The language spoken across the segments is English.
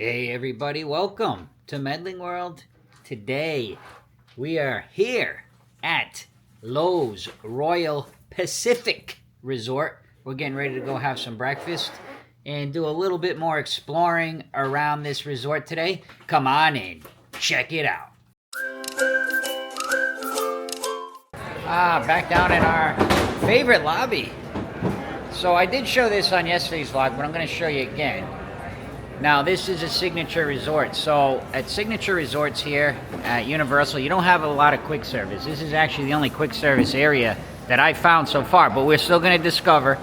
Hey everybody, welcome to Medling World. Today we are here at Loews Royal Pacific Resort. We're getting ready to go have some breakfast and do a little bit more exploring around this resort today. Come on in, check it out. Back down in our favorite lobby. So I did show this on yesterday's vlog, but I'm going to show you again. Now, this is a signature resort. So at signature resorts here at Universal, you don't have a lot of quick service. This is actually the only quick service area that I've found so far, but we're still going to discover.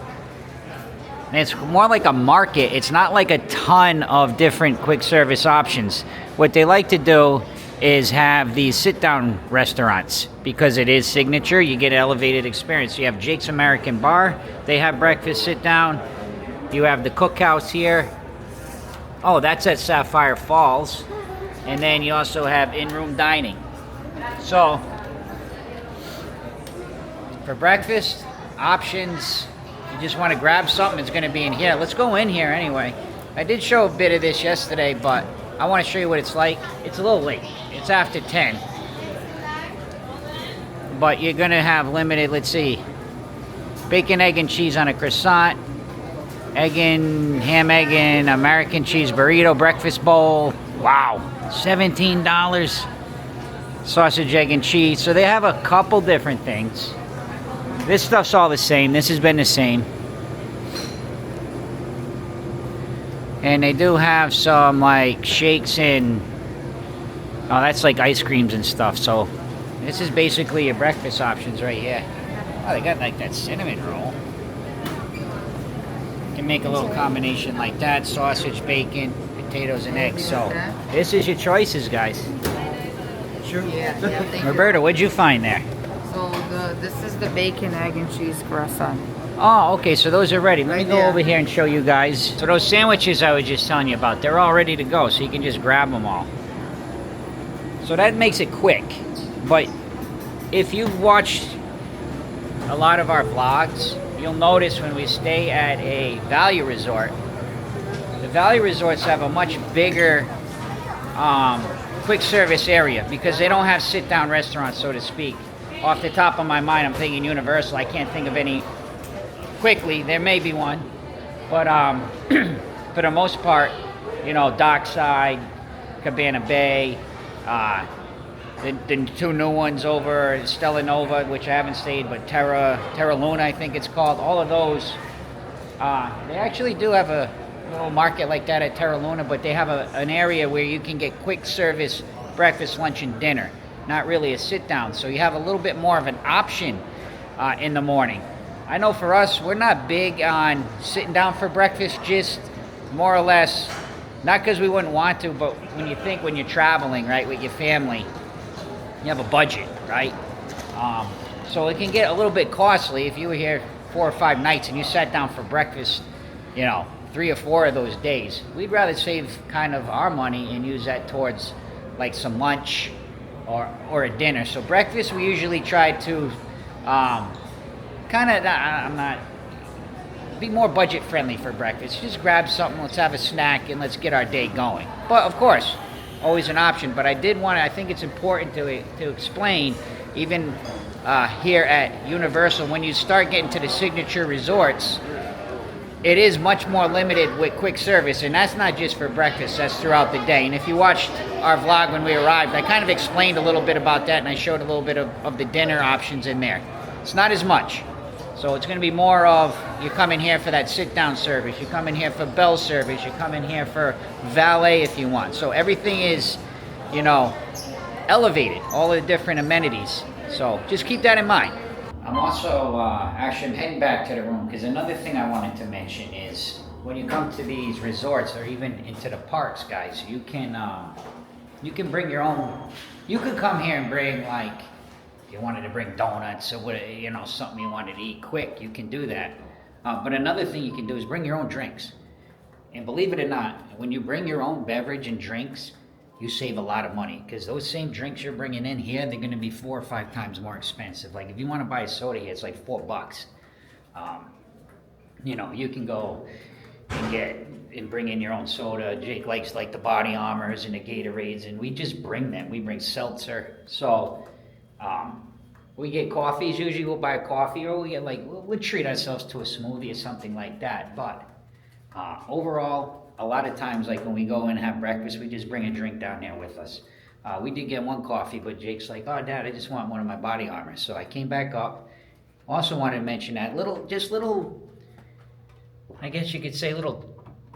And it's more like a market. It's not like a ton of different quick service options. What they like to do is have these sit-down restaurants because it is signature. You get an elevated experience. You have Jake's American Bar. They have breakfast sit-down. You have the cookhouse here. Oh, that's at Sapphire Falls. And then you also have in-room dining. So, for breakfast, options, you just want to grab something, it's going to be in here. Let's go in here anyway. I did show a bit of this yesterday, but I want to show you what it's like. It's a little late. It's after 10. But you're going to have limited, let's see, bacon, egg, and cheese on a croissant. Ham, egg, and American cheese burrito breakfast bowl. Wow, $17. Sausage, egg, and cheese. So they have a couple different things. This stuff's all the same. This has been the same. And they do have some like shakes and oh, that's like ice creams and stuff. So this is basically your breakfast options right here. Oh, they got like that cinnamon roll. Can make a little combination like that, sausage, bacon, potatoes, and eggs. So this is your choices, guys. Sure. Yeah, thank Roberta, what'd you find there? So this is the bacon, egg, and cheese croissant. Oh, okay, so those are ready. Let me go over here and show you guys. So those sandwiches I was just telling you about, they're all ready to go, so you can just grab them all. So that makes it quick. But if you've watched a lot of our vlogs, you'll notice when we stay at a value resort, the value resorts have a much bigger quick service area because they don't have sit-down restaurants, so to speak. Off the top of my mind, I'm thinking Universal. I can't think of any quickly. There may be one, but for the most part, you know, Dockside, Cabana Bay, the two new ones over Stella Nova, which I haven't stayed, but Terra Luna, I think it's called. All of those, they actually do have a little market like that at Terra Luna, but they have an area where you can get quick service breakfast, lunch, and dinner. Not really a sit down, so you have a little bit more of an option in the morning. I know for us, we're not big on sitting down for breakfast, just more or less, not because we wouldn't want to, but when you're traveling, right, with your family, you have a budget, right? So it can get a little bit costly if you were here 4 or 5 nights and you sat down for breakfast, you know, 3 or 4 of those days. We'd rather save kind of our money and use that towards like some lunch or a dinner. So breakfast, we usually try to be more budget friendly for breakfast. Just grab something, let's have a snack, and let's get our day going. But of course, always an option. But I think it's important to explain, even here at Universal, when you start getting to the signature resorts, it is much more limited with quick service, and that's not just for breakfast, that's throughout the day. And if you watched our vlog when we arrived, I kind of explained a little bit about that, and I showed a little bit of the dinner options in there. It's not as much. So it's going to be more of, you come in here for that sit-down service, you come in here for bell service, you come in here for valet if you want. So everything is, you know, elevated, all the different amenities. So just keep that in mind. I'm also actually heading back to the room because another thing I wanted to mention is when you come to these resorts or even into the parks, guys, you can bring your own. You could come here and bring, like, if you wanted to bring donuts or what, you know, something you wanted to eat quick, you can do that. But another thing you can do is bring your own drinks. And believe it or not, when you bring your own beverage and drinks, you save a lot of money because those same drinks you're bringing in here, they're going to be 4 or 5 times more expensive. Like if you want to buy a soda here, it's like $4. You know, you can go and get and bring in your own soda. Jake likes like the Body Armors and the Gatorades, and we just bring them. We bring seltzer. So we get coffees. Usually we'll buy a coffee, or we get like we'll treat ourselves to a smoothie or something like that. But overall, a lot of times, like when we go and have breakfast, we just bring a drink down there with us. We did get one coffee, but Jake's like, "Oh, Dad, I just want one of my Body Armors." So I came back up. Also wanted to mention that little, I guess you could say, little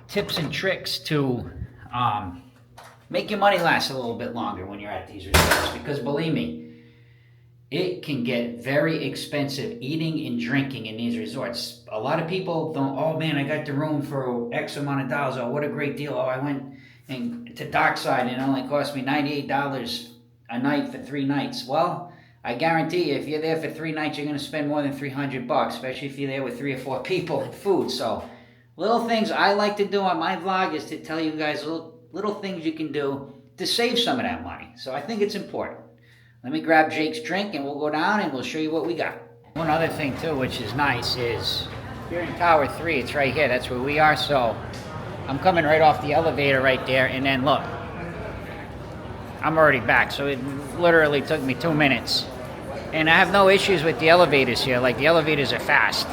tips and tricks to make your money last a little bit longer when you're at these resorts. Because believe me, it can get very expensive eating and drinking in these resorts. A lot of people don't, oh man, I got the room for X amount of dollars. Oh, what a great deal. Oh, I went to Dockside and it only cost me $98 a night for 3 nights. Well, I guarantee you, if you're there for 3 nights, you're going to spend more than $300, especially if you're there with 3 or 4 people and food. So, little things I like to do on my vlog is to tell you guys little things you can do to save some of that money. So I think it's important. Let me grab Jake's drink and we'll go down and we'll show you what we got. One other thing too, which is nice, is here in Tower 3, it's right here. That's where we are. So I'm coming right off the elevator right there, and then look, I'm already back. So it literally took me 2 minutes. And I have no issues with the elevators here. Like, the elevators are fast.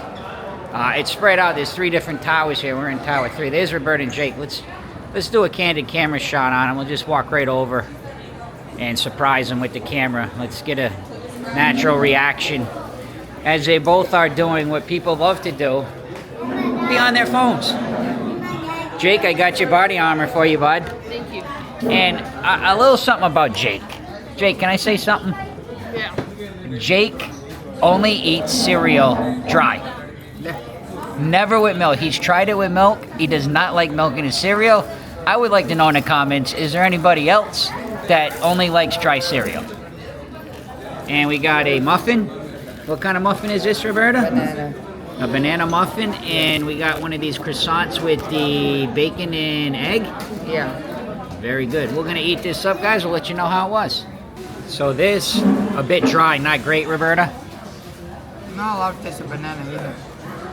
It's spread out. There's 3 different towers here. We're in Tower 3. There's Roberta and Jake. Let's do a candid camera shot on them. We'll just walk right over and surprise them with the camera. Let's get a natural reaction as they both are doing what people love to do, be on their phones. Jake, I got your Body Armor for you, bud. Thank you. And a little something about Jake. Jake, can I say something? Yeah. Jake only eats cereal dry. Never with milk. He's tried it with milk. He does not like milk in his cereal. I would like to know in the comments, is there anybody else that only likes dry cereal? And we got a muffin. What kind of muffin is this, Roberta? Banana. A banana muffin. And we got one of these croissants with the bacon and egg. Yeah. Very good. We're going to eat this up, guys. We'll let you know how it was. So this, a bit dry, not great, Roberta? No, I love taste of banana either.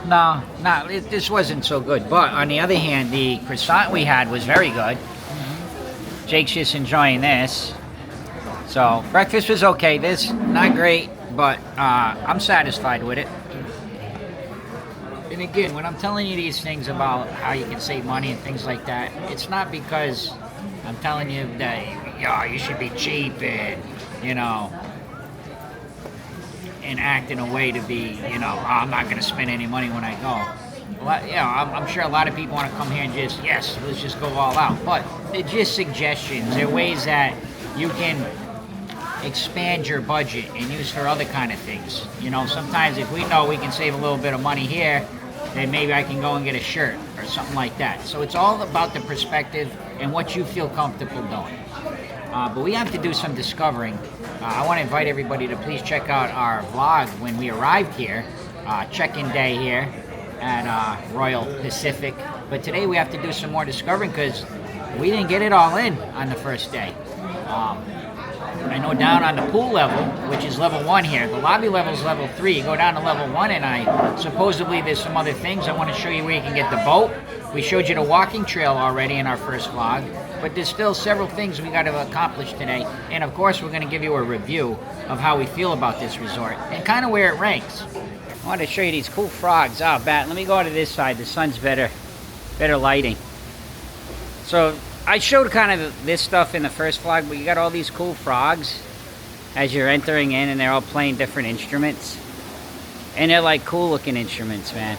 No, this wasn't so good. But on the other hand, the croissant we had was very good. Jake's just enjoying this. So breakfast was okay. This, not great, but I'm satisfied with it. And again, when I'm telling you these things about how you can save money and things like that, it's not because I'm telling you that you should be cheap and, and act in a way to be, I'm not going to spend any money when I go. I'm sure a lot of people want to come here and just, let's just go all out. But they're just suggestions. They're ways that you can expand your budget and use for other kind of things. Sometimes if we know we can save a little bit of money here, then maybe I can go and get a shirt or something like that. So it's all about the perspective and what you feel comfortable doing. But we have to do some discovering. I want to invite everybody to please check out our vlog when we arrived here, check-in day here at Royal Pacific. But today we have to do some more discovering because we didn't get it all in on the first day. I know down on the pool level, which is level 1 here, the lobby level is level 3. You go down to level 1 and supposedly there's some other things. I want to show you where you can get the boat. We showed you the walking trail already in our first vlog, but there's still several things we got to accomplish today. And of course, we're going to give you a review of how we feel about this resort and kind of where it ranks. I want to show you these cool frogs. Oh, Bat, let me go to this side. The sun's better lighting. So I showed kind of this stuff in the first vlog, but you got all these cool frogs as you're entering in, and they're all playing different instruments. And they're like cool looking instruments, man.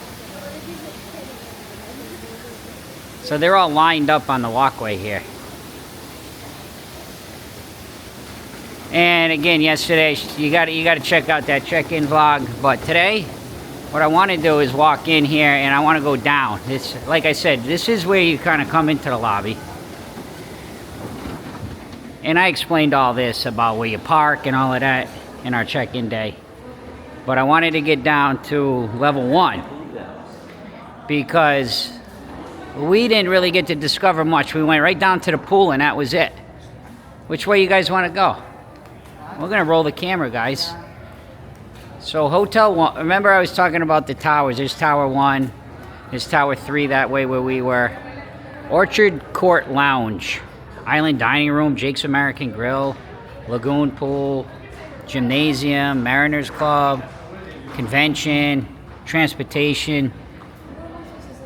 So they're all lined up on the walkway here. And again, yesterday, you got to check out that check-in vlog. But today, what I want to do is walk in here and I want to go down. This, like I said, this is where you kind of come into the lobby. And I explained all this about where you park and all of that in our check-in day. But I wanted to get down to level 1 because we didn't really get to discover much. We went right down to the pool and that was it. Which way you guys want to go? We're going to roll the camera, guys. So Hotel 1, remember I was talking about the towers. There's Tower 1, there's Tower 3 that way where we were. Orchard Court Lounge, Island Dining Room, Jake's American Grill, Lagoon Pool, Gymnasium, Mariners Club, Convention, Transportation.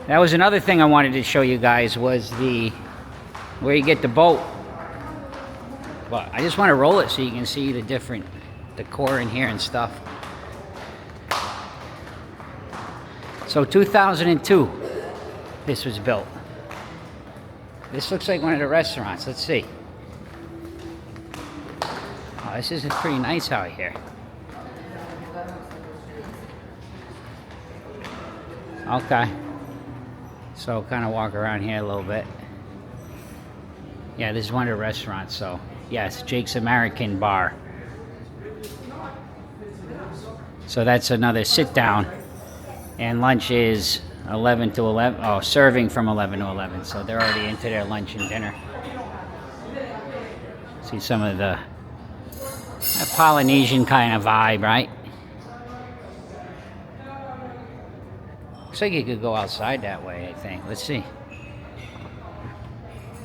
That was another thing I wanted to show you guys, was where you get the boat. But I just want to roll it so you can see the different decor in here and stuff. So 2002, this was built. This looks like one of the restaurants. Let's see. Oh, this is pretty nice out here. Okay. So kind of walk around here a little bit. Yeah, this is one of the restaurants. So yes, Jake's American Bar. So that's another sit down. And lunch is 11 to 11. Oh, serving from 11 to 11. So they're already into their lunch and dinner. See some of the Polynesian kind of vibe, right? Looks like you could go outside that way, I think. Let's see.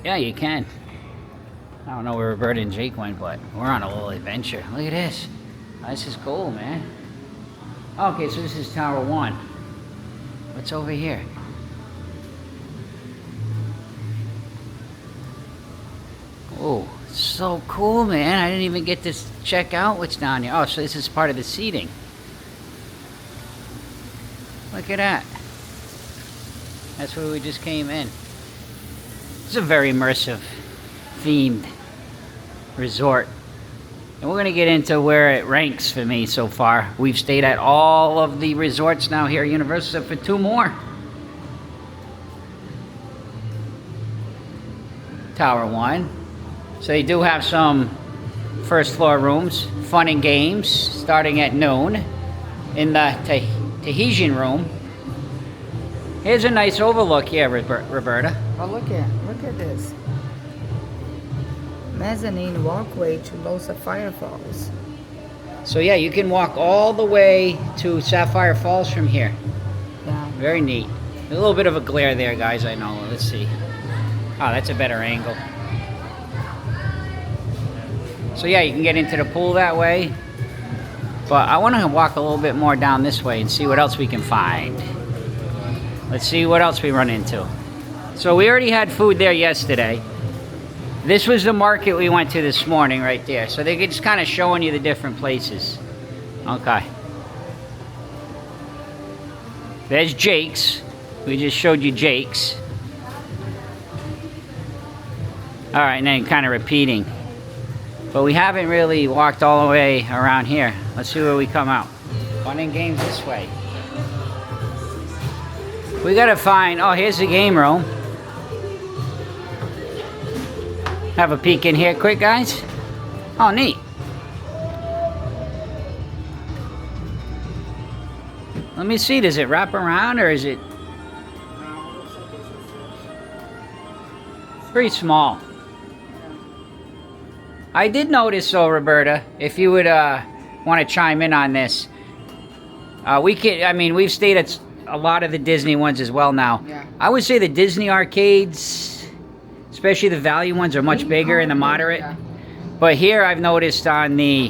Yeah, you can. I don't know where Roberta and Jake went, but we're on a little adventure. Look at this. Oh, this is cool, man. Okay, so this is Tower 1. What's over here? Oh, so cool, man. I didn't even get to check out what's down here. Oh, so this is part of the seating. Look at that. That's where we just came in. It's a very immersive, themed resort. And we're going to get into where it ranks for me so far. We've stayed at all of the resorts now here at Universal, except for 2 more. Tower 1. So they do have some first floor rooms, fun and games, starting at noon. In the Tahitian room. Here's a nice overlook here, Roberta. Oh, look at this. Mezzanine walkway to Lowe Sapphire Falls. So yeah, you can walk all the way to Sapphire Falls from here. Yeah. Very neat. A little bit of a glare there, guys, I know. Let's see. Oh, that's a better angle. So yeah, you can get into the pool that way. But I want to walk a little bit more down this way and see what else we can find. Let's see what else we run into. So we already had food there yesterday. This was the market we went to this morning right there. So they're just kind of showing you the different places. Okay. There's Jake's. We just showed you Jake's. Alright, and then kind of repeating. But we haven't really walked all the way around here. Let's see where we come out. Fun and games this way. We gotta find... Oh, here's the game room. Have a peek in here quick, guys. Oh, neat. Let me see, does it wrap around or is it pretty small? I did notice though, Roberta, if you would want to chime in on this. We've stayed at a lot of the Disney ones as well now. Yeah. I would say the Disney arcades, especially the value ones, are much bigger and the moderate. Yeah. But here I've noticed on the,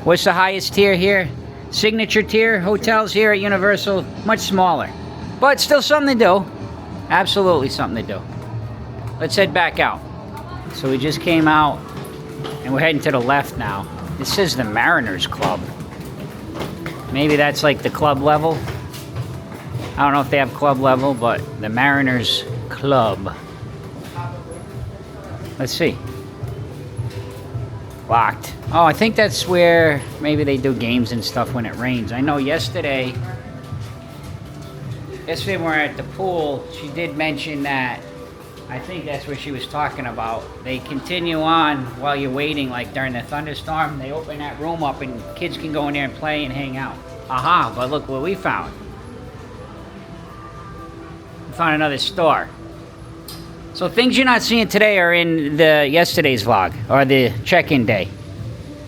what's the highest tier here? Signature tier hotels here at Universal, much smaller. But still something to do. Absolutely something to do. Let's head back out. So we just came out and we're heading to the left now. This is the Mariners Club. Maybe that's like the club level. I don't know if they have club level, but the Mariners Club. Let's see. Locked. Oh, I think that's where maybe they do games and stuff when it rains. I know yesterday when we were at the pool, she did mention that, I think that's what she was talking about. They continue on while you're waiting, like during the thunderstorm. They open that room up and kids can go in there and play and hang out. Aha, but look what we found. We found another store. So things you're not seeing today are in the yesterday's vlog, or the check-in day.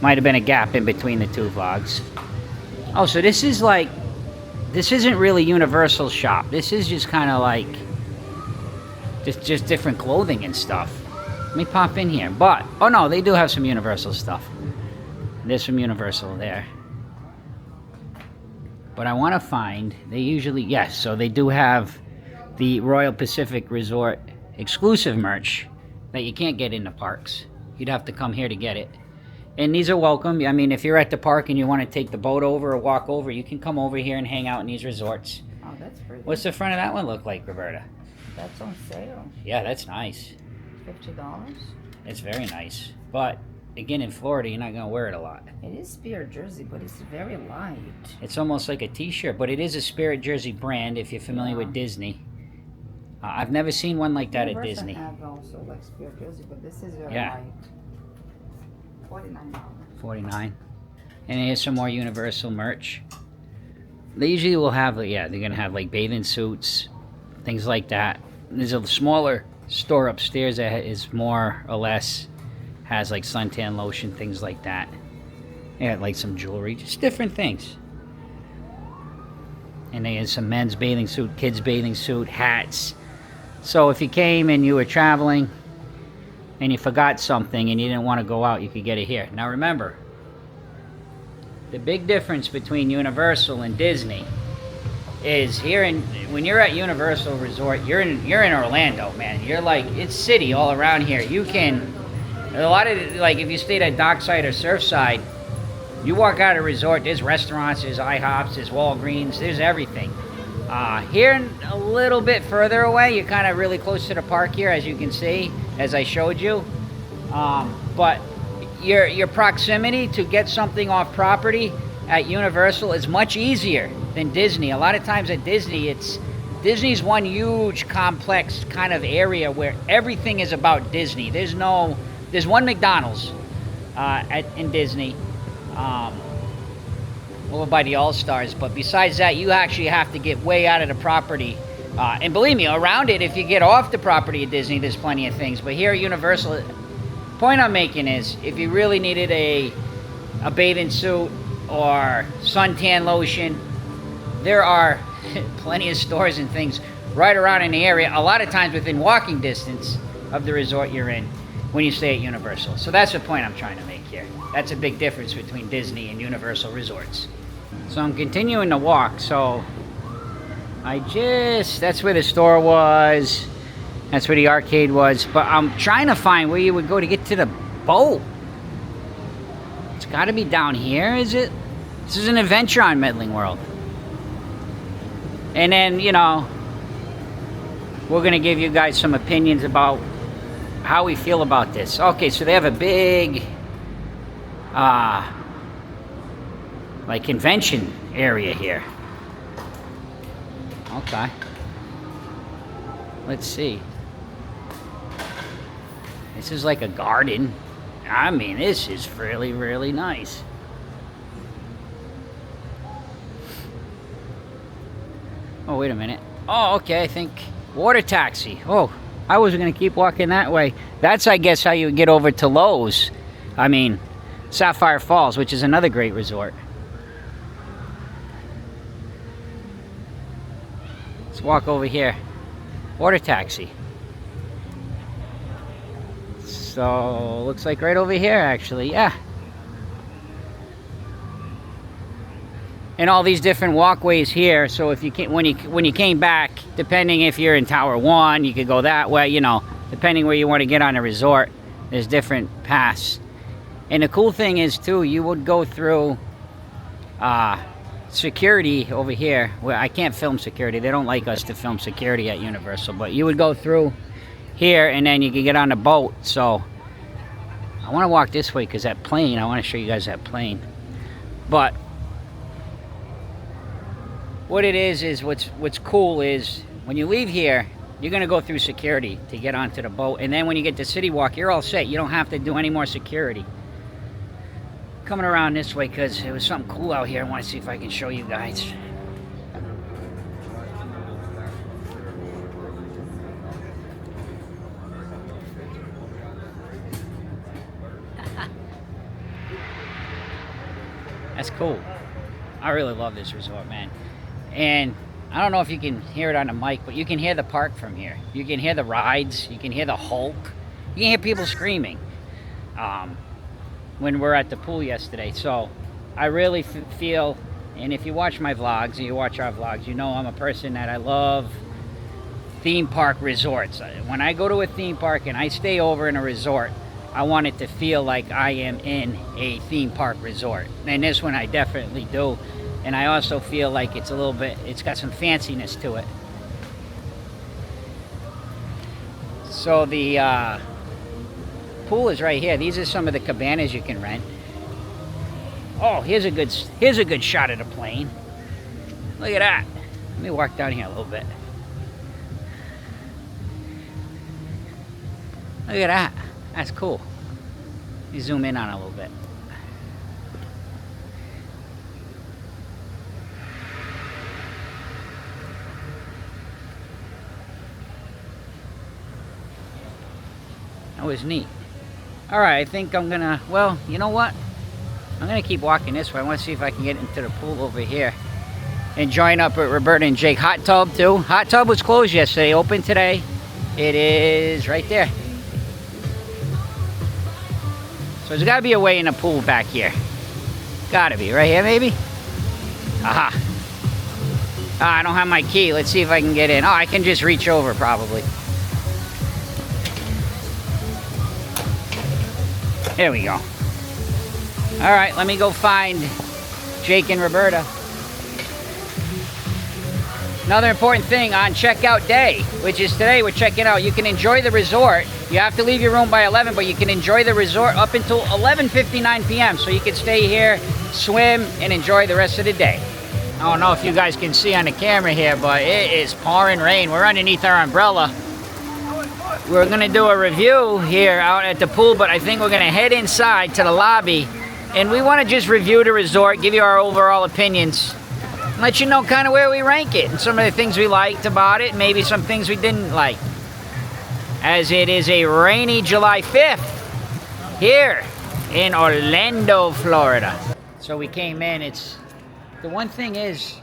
Might have been a gap in between the 2 vlogs. Oh, so this is like, this isn't really Universal shop. This is just kind of like just different clothing and stuff. Let me pop in here. But, oh no, they do have some Universal stuff. There's some Universal there. But I want to find, they usually, yes, so they do have the Royal Pacific Resort exclusive merch that you can't get in the parks. You'd have to come here to get it. And these are welcome. I mean, if you're at the park and you want to take the boat over or walk over, you can come over here and hang out in these resorts. Oh, that's pretty. What's the front of that one look like, Roberta? That's on sale. Yeah, that's nice. $50. It's very nice. But, again, in Florida, you're not going to wear it a lot. It is Spirit jersey, but it's very light. It's almost like a t-shirt, but it is a Spirit jersey brand if you're familiar with Disney. I've never seen one like that at Disney. I have also like Spirit jersey, but this is very Yeah. light. $49. $49. And here's some more Universal merch. They usually will have, yeah, they're going to have like bathing suits, things like that. There's a smaller store upstairs that is more or less, has like suntan lotion, things like that. They got like some jewelry, just different things. And they had some men's bathing suit, kids bathing suit, hats. So if you came and you were traveling and you forgot something and you didn't want to go out, you could get it here. Now remember, the big difference between Universal and Disney is when you're at Universal Resort, you're in Orlando, man. You're like, it's city all around here. You can, a lot of, like if you stayed at Dockside or Surfside, you walk out of a resort, there's restaurants, there's IHOPs, there's Walgreens, there's everything. Here a little bit further away, you're kind of really close to the park here, as you can see, as I showed you. But your proximity to get something off property at Universal is much easier than Disney. A lot of times at Disney, Disney's one huge complex kind of area where everything is about Disney. There's one McDonald's in Disney. Over by the All-Stars, but besides that, you actually have to get way out of the property. And believe me, around it, if you get off the property of Disney, there's plenty of things. But here at Universal, point I'm making is, if you really needed a bathing suit or suntan lotion, there are plenty of stores and things right around in the area, a lot of times within walking distance of the resort you're in when you stay at Universal. So that's the point I'm trying to make here. That's a big difference between Disney and Universal resorts. So I'm continuing to walk, so that's where the store was, that's where the arcade was, but I'm trying to find where you would go to get to the boat. It's got to be down here, is it? This is an adventure on Medling World. And then, you know, we're going to give you guys some opinions about how we feel about this. Okay, so they have a big like convention area here. Okay, let's see. This is like a garden. I mean, this is really, really nice. Oh, wait a minute. Oh, okay, I think water taxi. Oh, I was going to keep walking that way. That's, I guess, how you get over to Lowe's. I mean, Sapphire Falls, which is another great resort. Let's walk over here. Water taxi. So, looks like right over here, actually. Yeah. And all these different walkways here. So if you when you came back, depending if you're in Tower 1, you could go that way. You know, depending where you want to get on a resort, there's different paths. And the cool thing is too, you would go through security over here. Well, I can't film security. They don't like us to film security at Universal. But you would go through here, and then you can get on the boat. So I want to walk this way because that plane. I want to show you guys that plane. But what it is what's cool is when you leave here, you're going to go through security to get onto the boat. And then when you get to City Walk, you're all set. You don't have to do any more security. Coming around this way because it was something cool out here. I want to see if I can show you guys. That's cool. I really love this resort, man. And I don't know if you can hear it on the mic, but you can hear the park from here. You can hear the rides. You can hear the Hulk. You can hear people screaming when we're at the pool yesterday. So I really feel, and if you watch my vlogs and you watch our vlogs, you know I'm a person that I love theme park resorts. When I go to a theme park and I stay over in a resort, I want it to feel like I am in a theme park resort. And this one I definitely do. And I also feel like it's a little bit, it's got some fanciness to it. So the pool is right here. These are some of the cabanas you can rent. Oh, here's a good shot of the plane. Look at that. Let me walk down here a little bit. Look at that. That's cool. Let me zoom in on it a little bit. That was neat. All right, I think I'm gonna, well, you know what? I'm gonna keep walking this way. I want to see if I can get into the pool over here and join up with Roberta and Jake. Hot tub too. Hot tub was closed yesterday, open today. It is right there. So there's gotta be a way in the pool back here. Gotta be, right here maybe? Aha. Ah, I don't have my key. Let's see if I can get in. Oh, I can just reach over probably. There we go. All right, let me go find Jake and Roberta. Another important thing on checkout day, which is today, we're checking out. You can enjoy the resort. You have to leave your room by 11, but you can enjoy the resort up until 11:59 p.m. So you can stay here, swim, and enjoy the rest of the day. I don't know if you guys can see on the camera here, but it is pouring rain. We're underneath our umbrella. We're gonna do a review here out at the pool, but I think we're gonna head inside to the lobby, and we wanna just review the resort, give you our overall opinions, and let you know kind of where we rank it, and some of the things we liked about it, maybe some things we didn't like. As it is a rainy July 5th here in Orlando, Florida. So we came in, the one thing is,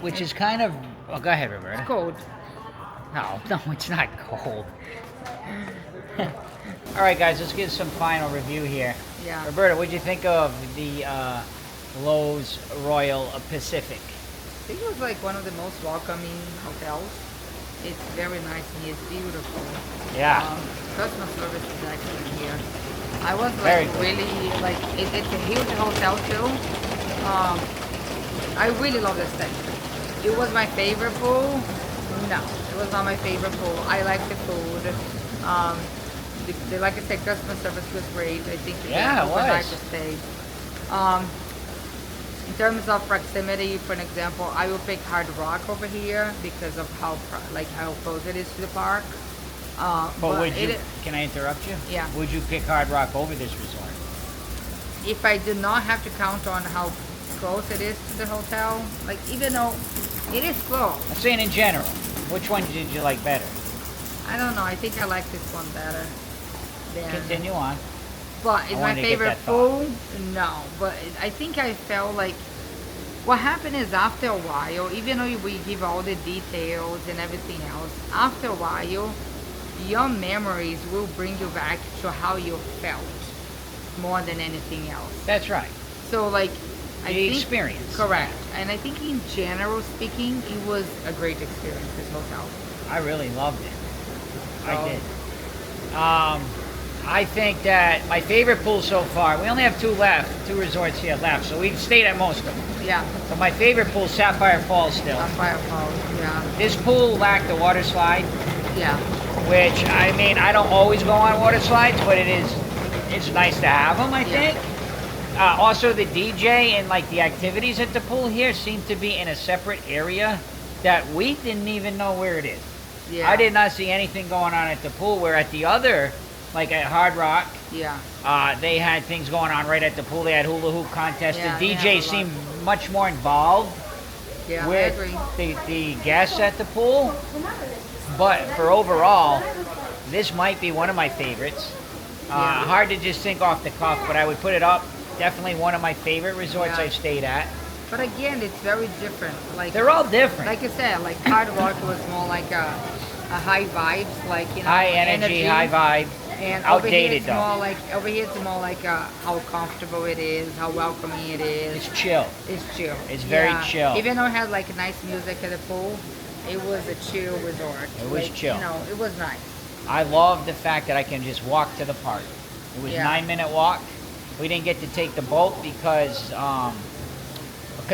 which is kind of, oh, go ahead, Roberta. It's cold. No, it's not cold. All right, guys, let's get some final review here. Yeah. Roberta, what'd you think of the Loews Royal Pacific? I think it was like one of the most welcoming hotels. It's very nice and it's beautiful. Yeah. Customer service is excellent here. I was Very like good. really like it's a huge hotel too. I really love this thing. It was my favorite pool. No, it was not my favorite pool. I like the food. Like I said, customer service was great. I think Yeah, it overnight was. stay. In terms of proximity, for an example, I will pick Hard Rock over here because of how close it is to the park. But would you, can I interrupt you? Yeah. Would you pick Hard Rock over this resort? If I did not have to count on how close it is to the hotel, like even though it is close, I'm saying in general. Which one did you like better? I don't know. I think I like this one better. Continue on. But it's I my wanted to get favorite that thought. pool? No. But I think I felt like what happened is after a while, even though we give all the details and everything else, after a while, your memories will bring you back to how you felt more than anything else. That's right. So like, I The think, experience. correct. And I think in general speaking, it was a great experience, this hotel. I really loved it. I So- did. I think that my favorite pool so far, we only have two resorts here left, so we've stayed at most of them. Yeah. But my favorite pool, Sapphire Falls still. Sapphire Falls, yeah. This pool lacked a water slide, Yeah. which, I mean, I don't always go on water slides, but it's nice to have them, I think. Also, the DJ and like the activities at the pool here seem to be in a separate area that we didn't even know where it is. Yeah. I did not see anything going on at the pool, where at the other, like at Hard Rock, Yeah. they had things going on right at the pool. They had hula hoop contests. Yeah, The they have DJ a lot. seemed much more involved Yeah, I with agree. the guests at the pool. But for overall, this might be one of my favorites. Yeah. Hard to just think off the cuff, but I would put it up. Definitely one of my favorite resorts Yeah. I've stayed at. But again, it's very different. Like They're all different. like I said, like Hard Rock was more like a high vibes, like high energy, high vibe. And Outdated though. Over here it's more like how comfortable it is, how welcoming it is. It's chill. It's chill. It's very chill. Even though it had like nice music at the pool, it was a chill resort. It was like, chill. You know, it was nice. I love the fact that I can just walk to the park. It was 9-minute walk. We didn't get to take the boat because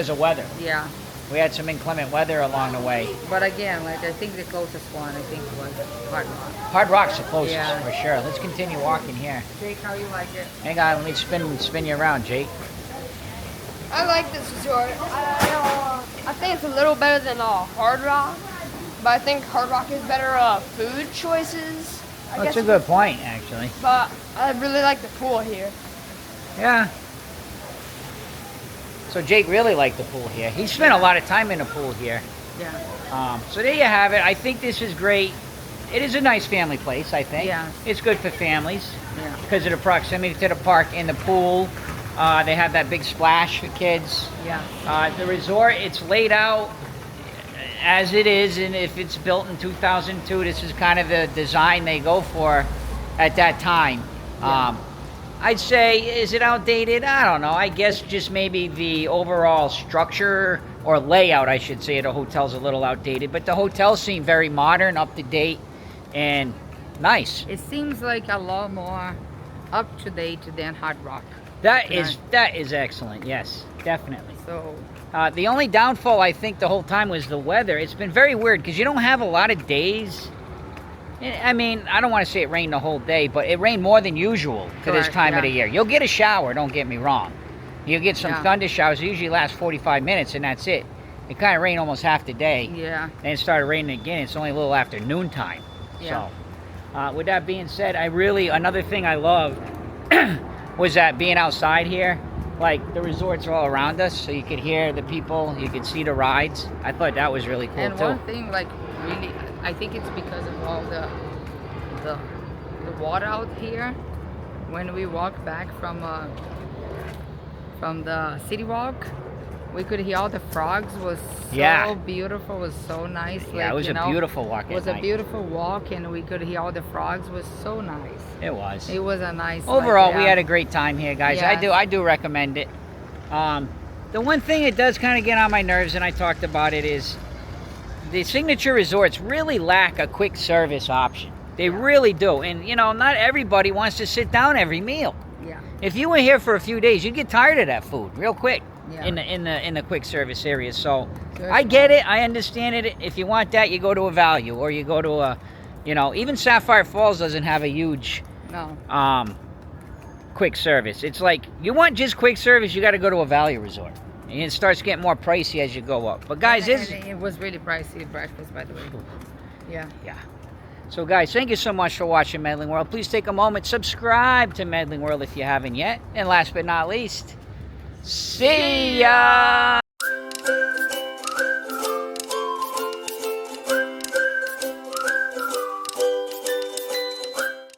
of weather. Yeah. We had some inclement weather along the way. But again, like I think the closest one was Hard Rock. Hard Rock's the closest Yeah. for sure. Let's continue walking here. Jake, how you like it? Hang on, let me spin you around, Jake. I like this resort. I think it's a little better than Hard Rock, but I think Hard Rock is better food choices. That's a good point, actually. But I really like the pool here. Yeah. So Jake really liked the pool here. He spent a lot of time in the pool here. Yeah. So there you have it. I think this is great. It is a nice family place, I think. Yeah. It's good for families Yeah. because of the proximity to the park and the pool. They have that big splash for kids. Yeah. The resort, it's laid out as it is, and if it's built in 2002, this is kind of the design they go for at that time. Yeah. I'd say, is it outdated? I don't know. I guess just maybe the overall structure or layout, I should say, of the hotel's a little outdated, but the hotels seem very modern, up to date, and nice. It seems like a lot more up to date than Hard Rock. That is excellent. Yes, definitely. So The only downfall, I think, the whole time was the weather. It's been very weird because you don't have a lot of days. I mean, I don't want to say it rained the whole day, but it rained more than usual for this Correct, time of yeah. the year. You'll get a shower, don't get me wrong. You'll get some Yeah. thunder showers. They usually last 45 minutes, and that's it. It kind of rained almost half the day. yeah. And it started raining again. It's only a little after noontime. Yeah. So, with that being said, another thing I loved was that being outside here, like the resorts are all around us, so you could hear the people, you could see the rides. I thought that was really cool And too. one thing, like really, I think it's because of all the water out here. When we walked back from the city walk, we could hear all the frogs. Was so beautiful. Was so nice. Yeah, it was a beautiful walk. It was a beautiful walk, and we could hear all the frogs. Was so nice. It was. It was a nice. Overall, like, we had a great time here, guys. Yes. I do recommend it. The one thing it does kind of get on my nerves, and I talked about it, is the signature resorts really lack a quick service option. They really do. And, you know, not everybody wants to sit down every meal. Yeah. If you were here for a few days, you'd get tired of that food real quick. Yeah. In the quick service area. So I get it. I understand it. If you want that, you go to a Value, or you go to a, you know, even Sapphire Falls doesn't have a huge quick service. It's like, you want just quick service, you got to go to a Value resort. And it starts getting more pricey as you go up. But guys, it was really pricey breakfast, by the way. Yeah. Yeah. So guys, thank you so much for watching Medling World. Please take a moment, subscribe to Medling World if you haven't yet. And last but not least, see ya!